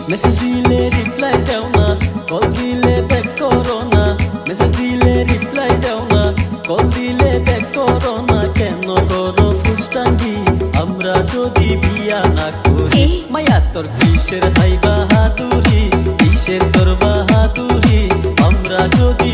Message দিলে reply দাও না, কল দিলে ব্যাক করো না। মেসেজ দিলে রিপ্লাই দাও না, কল দিলে ব্যাক করো না। কেন করো ফুসটাঙ্গি আমরা যদি বিয়া না করি? মায়া তোর কিসের হাই বাহাদুরি, কিসের তোর বাহাদুরি আমরা যদি